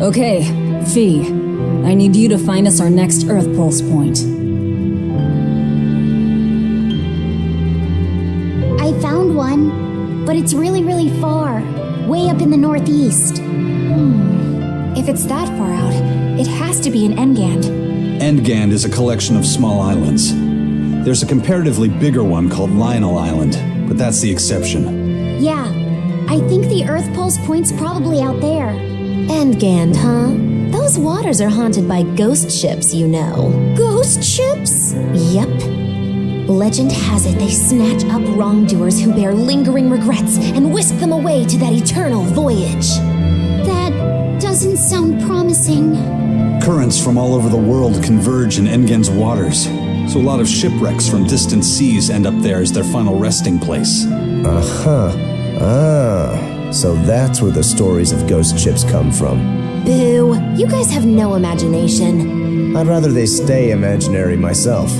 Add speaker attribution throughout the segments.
Speaker 1: Okay, Fee. I need you to find us our next Earth Pulse point.
Speaker 2: I found one, but it's really far. Way up in the northeast.
Speaker 3: If it's that far out, it has to be in Endgand.
Speaker 4: Endgand is a collection of small islands. There's a comparatively bigger one called Lionel Island, but that's the exception.
Speaker 2: Yeah, I think the Earth Pulse point's probably out there.
Speaker 5: Endgand, huh? Those waters are haunted by ghost ships, you know.
Speaker 2: Ghost ships?
Speaker 5: Yep. Legend has it they snatch up wrongdoers who bear lingering regrets and whisk them away to that eternal voyage.
Speaker 2: That doesn't sound promising.
Speaker 4: Currents from all over the world converge in Endgand's waters, so a lot of shipwrecks from distant seas end up there as their final resting place.
Speaker 6: So that's where the stories of ghost ships come from.
Speaker 5: Boo, you guys have no imagination.
Speaker 6: I'd rather they stay imaginary myself.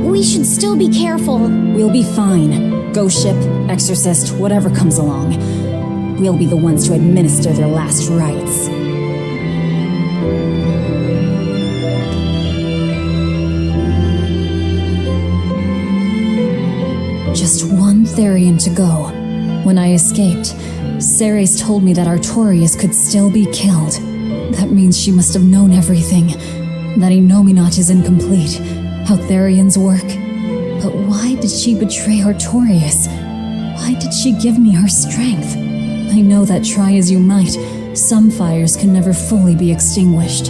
Speaker 2: We should still be careful.
Speaker 1: We'll be fine. Ghost ship, exorcist, whatever comes along. We'll be the ones to administer their last rites. Just one Therian to go. When I escaped, Ceres told me that Artorias could still be killed. That means she must have known everything. That Innominat is incomplete. How Therians work. But why did she betray Artorias? Why did she give me her strength? I know that try as you might, some fires can never fully be extinguished.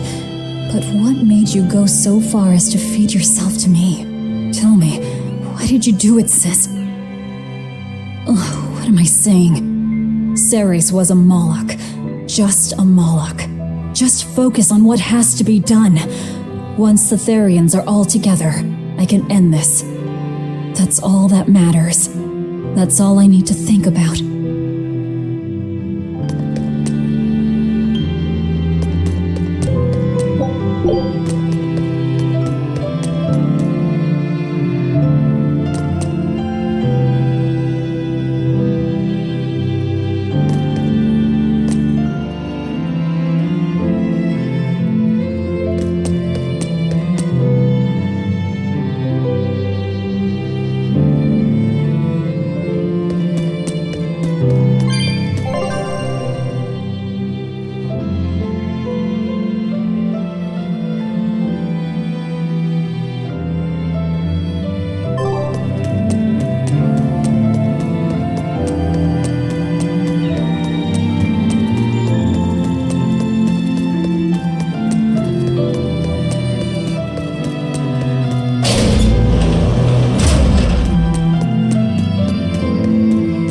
Speaker 1: But what made you go so far as to feed yourself to me? Tell me, why did you do it, sis? Ugh, what am I saying? Ceres was a Moloch. Just a Moloch. Just focus on what has to be done. Once the Therians are all together, I can end this. That's all that matters. That's all I need to think about.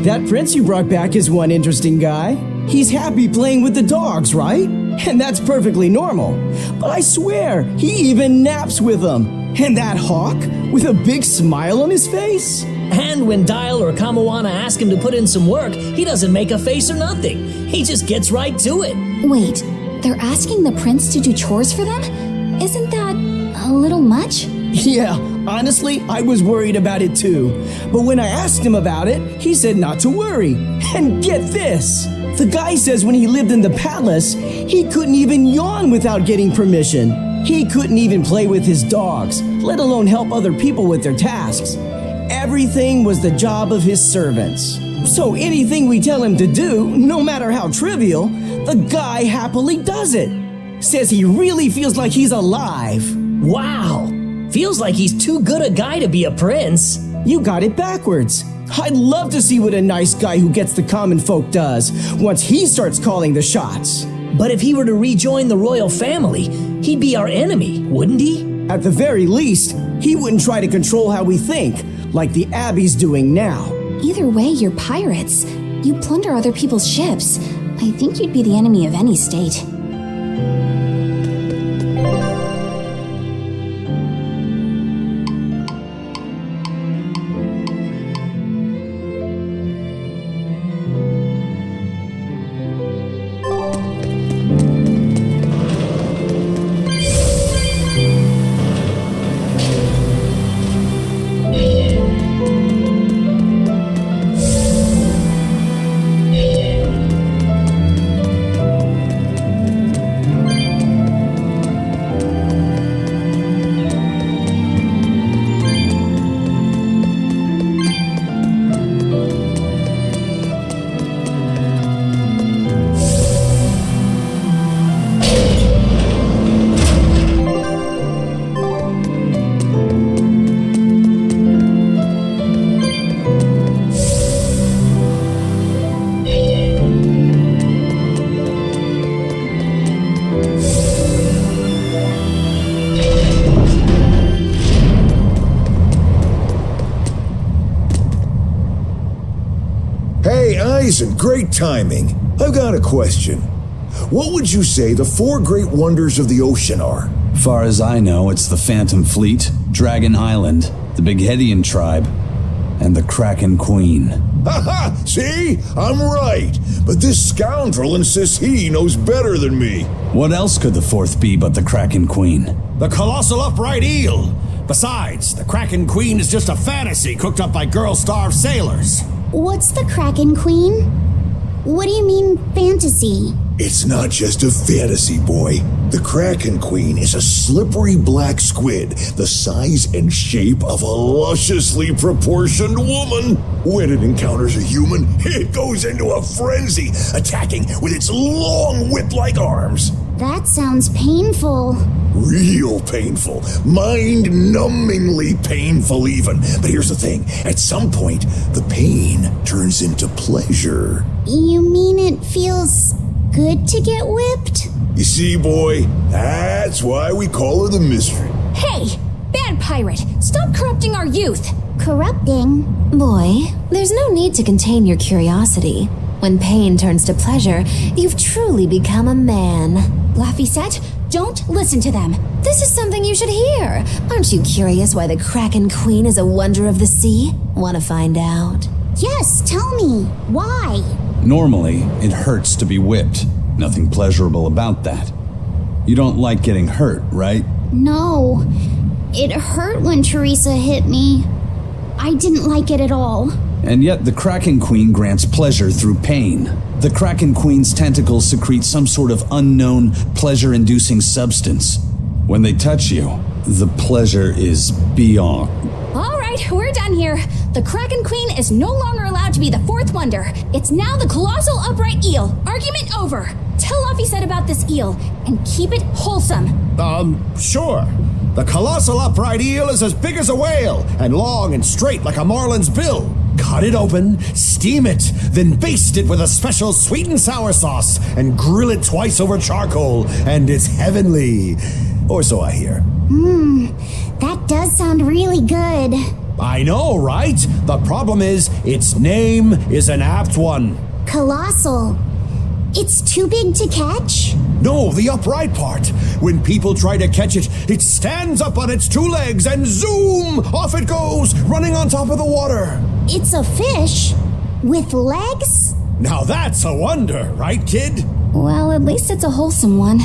Speaker 7: That prince you brought back is one interesting guy. He's happy playing with the dogs, right? And that's perfectly normal. But I swear, he even naps with them. And that hawk, with a big smile on his face?
Speaker 8: And when Dial or Kamawana ask him to put in some work, he doesn't make a face or nothing. He just gets right to it.
Speaker 3: Wait, they're asking the prince to do chores for them? Isn't that a little much?
Speaker 7: Yeah, honestly, I was worried about it too. But when I asked him about it, he said not to worry. And get this! The guy says when he lived in the palace, he couldn't even yawn without getting permission. He couldn't even play with his dogs, let alone help other people with their tasks. Everything was the job of his servants. So anything we tell him to do, no matter how trivial, the guy happily does it. Says he really feels like he's alive.
Speaker 8: Wow! Feels like he's too good a guy to be a prince.
Speaker 7: You got it backwards. I'd love to see what a nice guy who gets the common folk does once he starts calling the shots.
Speaker 8: But if he were to rejoin the royal family, he'd be our enemy, wouldn't he?
Speaker 7: At the very least, he wouldn't try to control how we think, like the Abbey's doing now.
Speaker 3: Either way, you're pirates. You plunder other people's ships. I think you'd be the enemy of any state.
Speaker 9: surprise and great timing. I've got a question. What would you say the 4 great wonders of the ocean are?
Speaker 4: Far as I know, it's the Phantom Fleet, Dragon Island, the Big Hedian tribe, and the Kraken Queen.
Speaker 9: Haha! See? I'm right. But this scoundrel insists he knows better than me.
Speaker 4: What else could the 4th be but the Kraken Queen?
Speaker 10: The colossal upright eel. Besides, the Kraken Queen is just a fantasy cooked up by girl-starved sailors.
Speaker 2: What's the Kraken Queen? What do you mean, fantasy?
Speaker 9: It's not just a fantasy, boy. The Kraken Queen is a slippery black squid, the size and shape of a lusciously proportioned woman. When it encounters a human, it goes into a frenzy, attacking with its long whip-like arms.
Speaker 2: That sounds painful.
Speaker 9: Real painful. Mind-numbingly painful even. But here's the thing. At some point, the pain turns into pleasure.
Speaker 2: You mean it feels good to get whipped?
Speaker 9: You see, boy, that's why we call her the Mystery.
Speaker 3: Hey, bad pirate, stop corrupting our youth.
Speaker 2: Corrupting?
Speaker 5: Boy, there's no need to contain your curiosity. When pain turns to pleasure, you've truly become a man.
Speaker 3: Laphicet, don't listen to them.
Speaker 5: This is something you should hear. Aren't you curious why the Kraken Queen is a wonder of the sea? Want to find out?
Speaker 2: Yes, tell me. Why?
Speaker 4: Normally, it hurts to be whipped. Nothing pleasurable about that. You don't like getting hurt, right?
Speaker 2: No. It hurt when Teresa hit me. I didn't like it at all.
Speaker 4: And yet the Kraken Queen grants pleasure through pain. The Kraken Queen's tentacles secrete some sort of unknown, pleasure-inducing substance. When they touch you, the pleasure is beyond.
Speaker 3: All right, we're done here. The Kraken Queen is no longer allowed to be the 4th wonder. It's now the colossal upright eel. Argument over. Tell Laphicet about this eel, and keep it wholesome.
Speaker 10: Sure. The colossal upright eel is as big as a whale, and long and straight like a marlin's bill. Cut it open, steam it, then baste it with a special sweet and sour sauce, and grill it twice over charcoal, and it's heavenly. Or so I hear.
Speaker 2: That does sound really good.
Speaker 10: I know, right? The problem is, its name is an apt one.
Speaker 2: Colossal. It's too big to catch?
Speaker 10: No, the upright part. When people try to catch it, it stands up on its 2 legs and zoom! Off it goes, running on top of the water.
Speaker 2: It's a fish? With legs?
Speaker 10: Now that's a wonder, right, kid?
Speaker 3: Well, at least it's a wholesome one.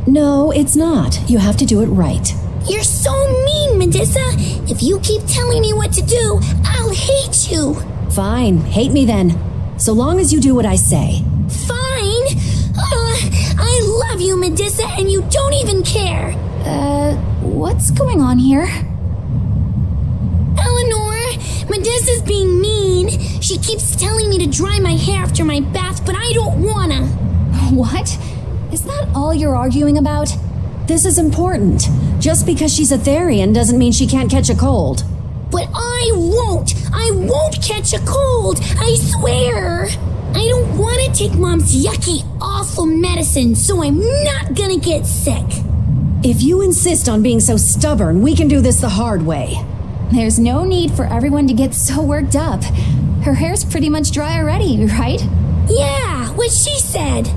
Speaker 1: No, it's not. You have to do it right.
Speaker 2: You're so mean, Medusa. If you keep telling me what to do, I'll hate you.
Speaker 1: Fine, hate me then. So long as you do what I say.
Speaker 2: Fine. I love you, Medusa, and you don't even care.
Speaker 3: What's going on here?
Speaker 2: Eleanor, Medusa's being mean. She keeps telling me to dry my hair after my bath, but I don't wanna.
Speaker 3: What? Is that all you're arguing about?
Speaker 1: This is important. Just because she's a Therian doesn't mean she can't catch a cold.
Speaker 2: But I won't! I won't catch a cold! I swear! I don't want to take Mom's yucky, awful medicine, so I'm not gonna get sick.
Speaker 11: If you insist on being so stubborn, we can do this the hard way.
Speaker 3: There's no need for everyone to get so worked up. Her hair's pretty much dry already, right?
Speaker 2: Yeah, what she said.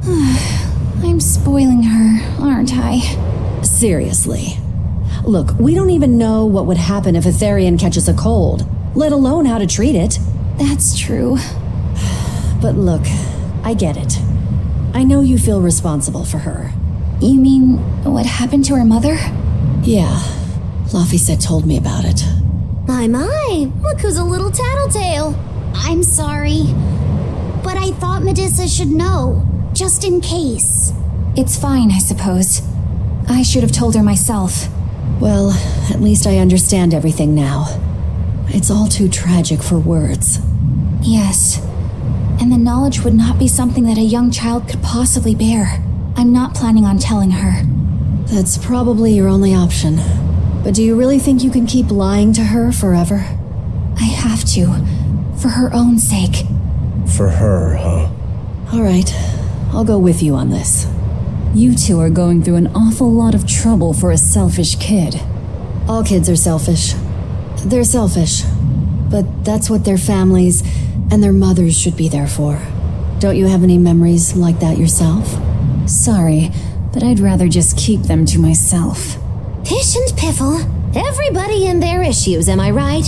Speaker 3: I'm spoiling her, aren't I?
Speaker 11: Seriously. Look, we don't even know what would happen if Etherian catches a cold, let alone how to treat it.
Speaker 3: That's true.
Speaker 11: But look, I get it. I know you feel responsible for her.
Speaker 3: You mean what happened to her mother?
Speaker 11: Yeah, Laphicet told me about it.
Speaker 5: My, look who's a little tattletale. I'm sorry, but I thought Medusa should know, just in case.
Speaker 3: It's fine, I suppose. I should have told her myself.
Speaker 11: Well, at least I understand everything now. It's all too tragic for words.
Speaker 3: Yes, and the knowledge would not be something that a young child could possibly bear. I'm not planning on telling her.
Speaker 11: That's probably your only option. But do you really think you can keep lying to her forever?
Speaker 3: I have to, for her own sake.
Speaker 6: For her, huh?
Speaker 11: All right, I'll go with you on this.
Speaker 1: You two are going through an awful lot of trouble for a selfish kid.
Speaker 11: All kids are selfish. They're selfish. But that's what their families and their mothers should be there for. Don't you have any memories like that yourself?
Speaker 1: Sorry, but I'd rather just keep them to myself.
Speaker 5: Pish and piffle. Everybody and their issues, am I right?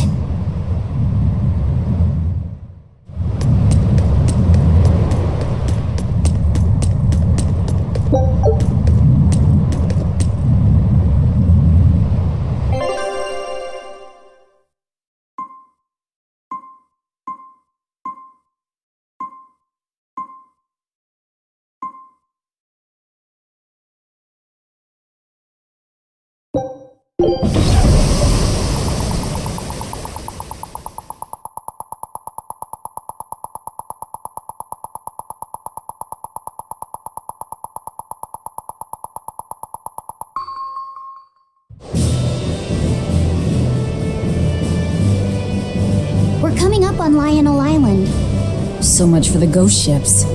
Speaker 5: We're coming up on Lionel Island.
Speaker 1: So much for the ghost ships.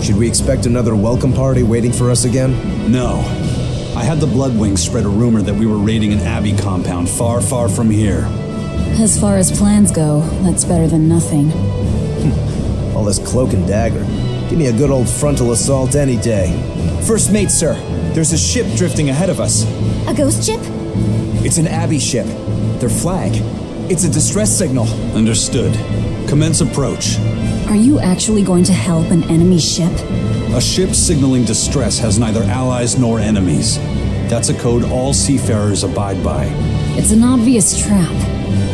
Speaker 6: Should we expect another welcome party waiting for us again?
Speaker 4: No. I had the Bloodwings spread a rumor that we were raiding an Abbey compound far, far from here.
Speaker 1: As far as plans go, that's better than nothing.
Speaker 6: All this cloak and dagger. Give me a good old frontal assault any day.
Speaker 12: First mate, sir. There's a ship drifting ahead of us.
Speaker 5: A ghost ship?
Speaker 12: It's an Abbey ship. Their flag. It's a distress signal.
Speaker 4: Understood. Commence approach.
Speaker 1: Are you actually going to help an enemy ship?
Speaker 4: A ship signaling distress has neither allies nor enemies. That's a code all seafarers abide by.
Speaker 1: It's an obvious trap.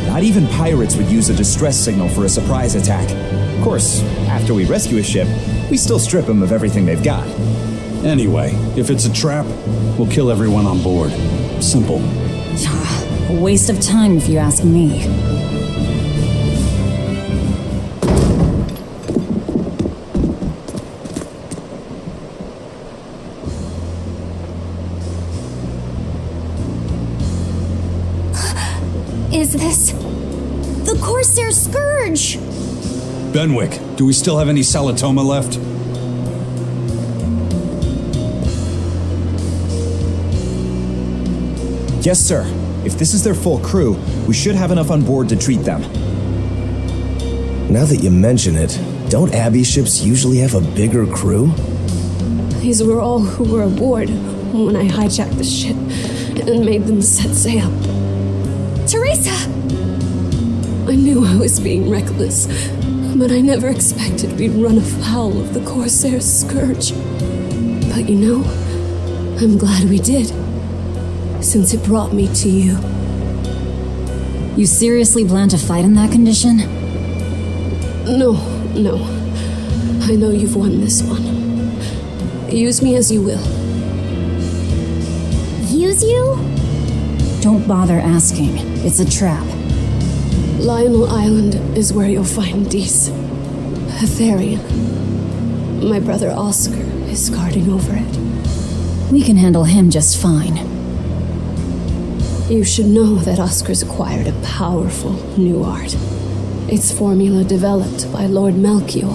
Speaker 12: Not even pirates would use a distress signal for a surprise attack. Of course, after we rescue a ship, we still strip them of everything they've got.
Speaker 4: Anyway, if it's a trap, we'll kill everyone on board. Simple.
Speaker 1: A waste of time if you ask me.
Speaker 3: Is this...
Speaker 5: The Corsair Scourge!
Speaker 4: Benwick, do we still have any Salatoma left?
Speaker 12: Yes, sir. If this is their full crew, we should have enough on board to treat them.
Speaker 6: Now that you mention it, don't Abbey ships usually have a bigger crew?
Speaker 13: These were all who were aboard when I hijacked the ship and made them set sail.
Speaker 3: Teresa!
Speaker 13: I knew I was being reckless, but I never expected we'd run afoul of the Corsair Scourge. But you know, I'm glad we did, since it brought me to you.
Speaker 1: You seriously plan to fight in that condition?
Speaker 13: No. I know you've won this one. Use me as you will.
Speaker 5: Use you?
Speaker 1: Don't bother asking. It's a trap.
Speaker 13: Lionel Island is where you'll find Dees. Etherian. My brother Oscar is guarding over it.
Speaker 1: We can handle him just fine.
Speaker 13: You should know that Oscar's acquired a powerful new art. Its formula developed by Lord Melchior.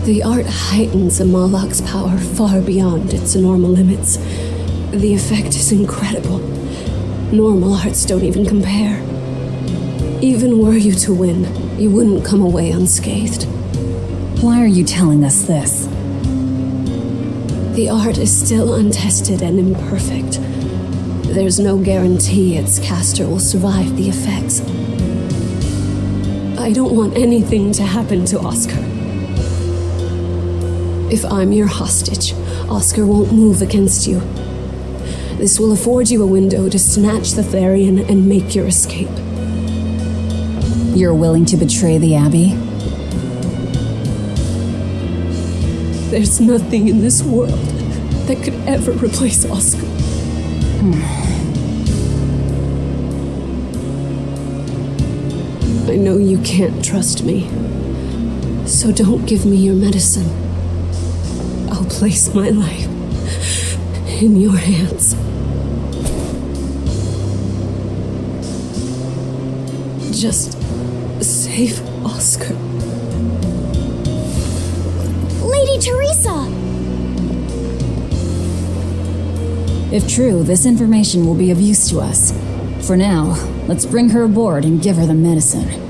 Speaker 13: The art heightens a Moloch's power far beyond its normal limits. The effect is incredible. Normal arts don't even compare. Even were you to win, you wouldn't come away unscathed.
Speaker 1: Why are you telling us this?
Speaker 13: The art is still untested and imperfect. There's no guarantee its caster will survive the effects. I don't want anything to happen to Oscar. If I'm your hostage, Oscar won't move against you. This will afford you a window to snatch the Therian and make your escape.
Speaker 1: You're willing to betray the Abbey?
Speaker 13: There's nothing in this world that could ever replace Oscar. I know you can't trust me, so don't give me your medicine. I'll place my life in your hands. Just save Oscar.
Speaker 2: Lady Teresa!
Speaker 1: If true, this information will be of use to us. For now, let's bring her aboard and give her the medicine.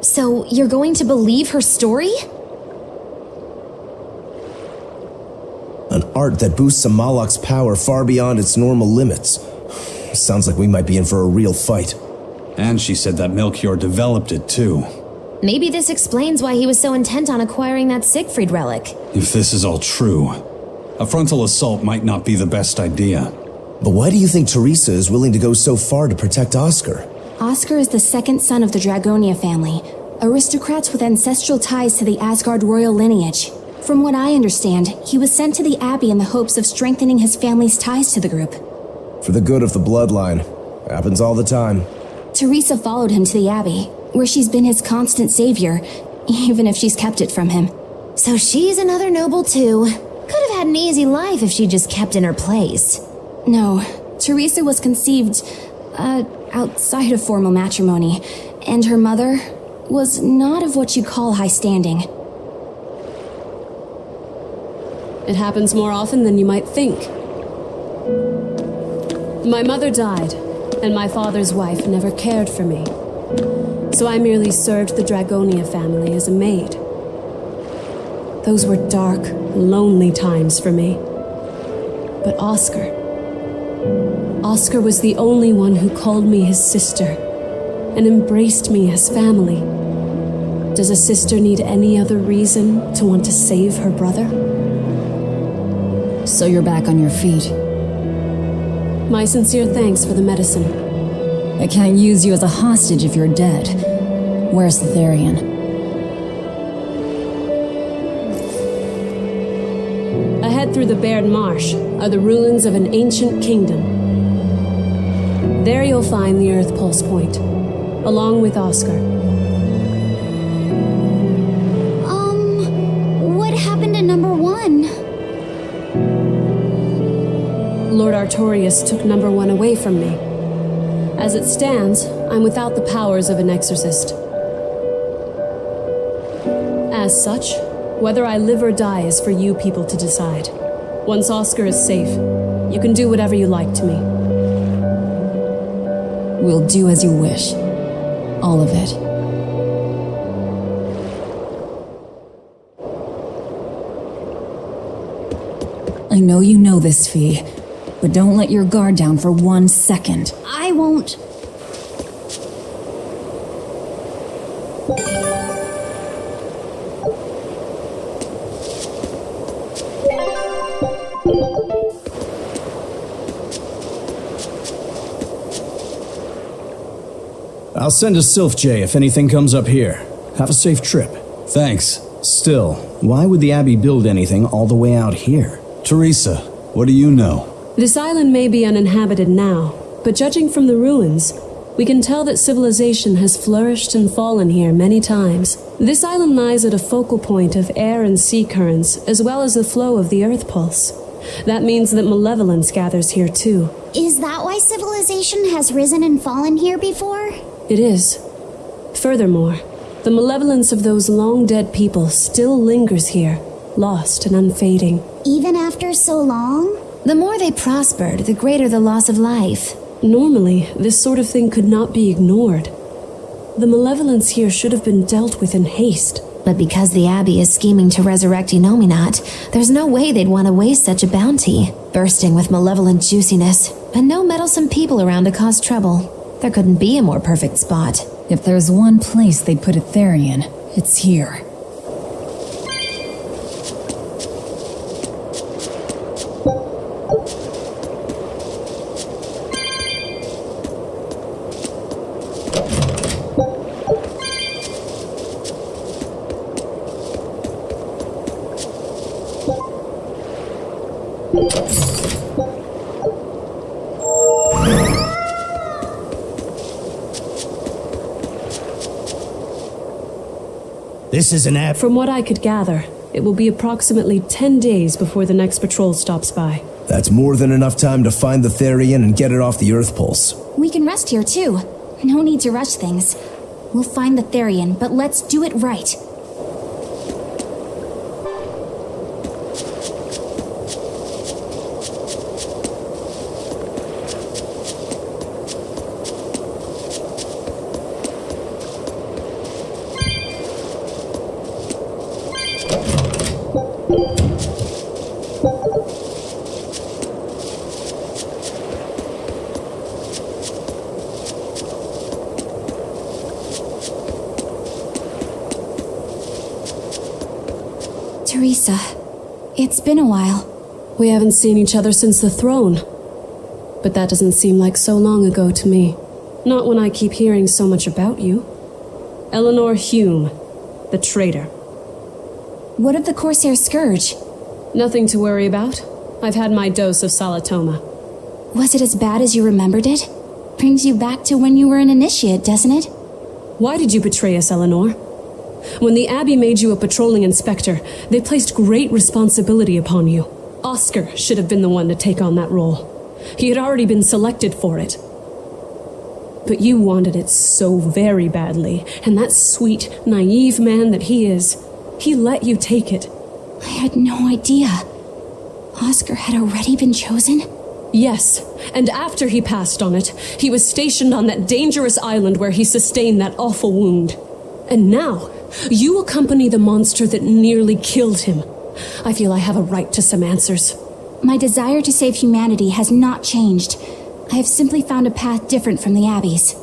Speaker 5: So, you're going to believe her story?
Speaker 6: An art that boosts a Moloch's power far beyond its normal limits. Sounds like we might be in for a real fight.
Speaker 4: And she said that Melchior developed it too.
Speaker 5: Maybe this explains why he was so intent on acquiring that Siegfried relic.
Speaker 4: If this is all true, a frontal assault might not be the best idea.
Speaker 6: But why do you think Teresa is willing to go so far to protect Oscar?
Speaker 3: Oscar is the second son of the Dragonia family, aristocrats with ancestral ties to the Asgard royal lineage. From what I understand, he was sent to the Abbey in the hopes of strengthening his family's ties to the group.
Speaker 6: For the good of the bloodline. Happens all the time.
Speaker 3: Teresa followed him to the Abbey, where she's been his constant savior, even if she's kept it from him.
Speaker 5: So she's another noble too. Could have had an easy life if she just kept in her place.
Speaker 3: No, Teresa was conceived, outside of formal matrimony, and her mother was not of what you'd call high standing.
Speaker 13: It happens more often than you might think. My mother died, and my father's wife never cared for me. So I merely served the Dragonia family as a maid. Those were dark, lonely times for me. But Oscar was the only one who called me his sister and embraced me as family. Does a sister need any other reason to want to save her brother?
Speaker 1: So you're back on your feet.
Speaker 13: My sincere thanks for the medicine.
Speaker 1: I can't use you as a hostage if you're dead. Where's the Therian?
Speaker 13: Ahead through the Baird Marsh are the ruins of an ancient kingdom. There you'll find the Earth Pulse Point, along with Oscar.
Speaker 2: What happened to number 1?
Speaker 13: Lord Artorius took number 1 away from me. As it stands, I'm without the powers of an exorcist. As such, whether I live or die is for you people to decide. Once Oscar is safe, you can do whatever you like to me.
Speaker 1: We'll do as you wish. All of it. I know you know this, Fee, but don't let your guard down for 1 second.
Speaker 2: I won't.
Speaker 7: I'll send a Sylph J if anything comes up here. Have a safe trip.
Speaker 4: Thanks.
Speaker 7: Still, why would the Abbey build anything all the way out here?
Speaker 4: Teresa, what do you know?
Speaker 13: This island may be uninhabited now, but judging from the ruins, we can tell that civilization has flourished and fallen here many times. This island lies at a focal point of air and sea currents, as well as the flow of the Earth pulse. That means that malevolence gathers here too.
Speaker 2: Is that why civilization has risen and fallen here before?
Speaker 13: It is. Furthermore, the malevolence of those long-dead people still lingers here, lost and unfading.
Speaker 2: Even after so long?
Speaker 5: The more they prospered, the greater the loss of life.
Speaker 13: Normally, this sort of thing could not be ignored. The malevolence here should have been dealt with in haste.
Speaker 5: But because the Abbey is scheming to resurrect Inominat, there's no way they'd want to waste such a bounty. Bursting with malevolent juiciness, and no meddlesome people around to cause trouble. There couldn't be a more perfect spot.
Speaker 1: If there's one place they'd put Etherian, it's here.
Speaker 7: This is an app.
Speaker 13: From what I could gather, it will be approximately 10 days before the next patrol stops by.
Speaker 6: That's more than enough time to find the Therian and get it off the Earth Pulse.
Speaker 2: We can rest here too. No need to rush things. We'll find the Therian, but let's do it right. Teresa, it's been a while.
Speaker 13: We haven't seen each other since the throne. But that doesn't seem like so long ago to me. Not when I keep hearing so much about you. Eleanor Hume, the traitor.
Speaker 2: What of the Corsair Scourge?
Speaker 13: Nothing to worry about. I've had my dose of Salatoma.
Speaker 2: Was it as bad as you remembered it? Brings you back to when you were an initiate, doesn't it?
Speaker 13: Why did you betray us, Eleanor? When the Abbey made you a patrolling inspector, they placed great responsibility upon you. Oscar should have been the one to take on that role. He had already been selected for it. But you wanted it so very badly, and that sweet, naive man that he is, he let you take it.
Speaker 2: I had no idea. Oscar had already been chosen?
Speaker 13: Yes, and after he passed on it, he was stationed on that dangerous island where he sustained that awful wound. And now, you accompany the monster that nearly killed him. I feel I have a right to some answers.
Speaker 2: My desire to save humanity has not changed. I have simply found a path different from the Abbey's.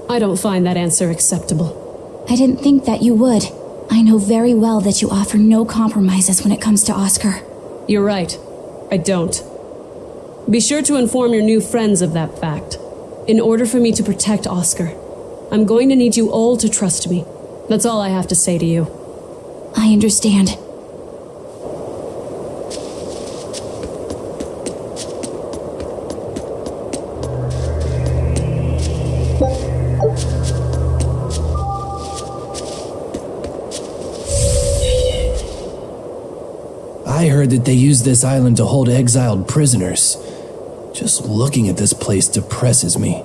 Speaker 13: I don't find that answer acceptable.
Speaker 2: I didn't think that you would. I know very well that you offer no compromises when it comes to Oscar.
Speaker 13: You're right. I don't. Be sure to inform your new friends of that fact. In order for me to protect Oscar, I'm going to need you all to trust me. That's all I have to say to you.
Speaker 2: I understand.
Speaker 14: I heard that they use this island to hold exiled prisoners. Just looking at this place depresses me.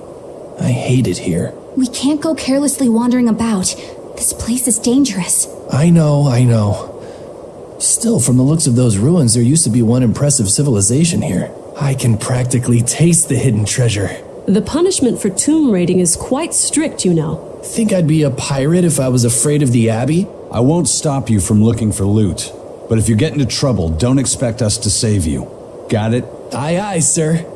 Speaker 14: I hate it here.
Speaker 2: We can't go carelessly wandering about. This place is dangerous.
Speaker 14: I know. Still, from the looks of those ruins, there used to be one impressive civilization here. I can practically taste the hidden treasure.
Speaker 13: The punishment for tomb raiding is quite strict, you know.
Speaker 14: Think I'd be a pirate if I was afraid of the Abbey?
Speaker 4: I won't stop you from looking for loot. But if you get into trouble, don't expect us to save you. Got it?
Speaker 14: Aye, aye, sir.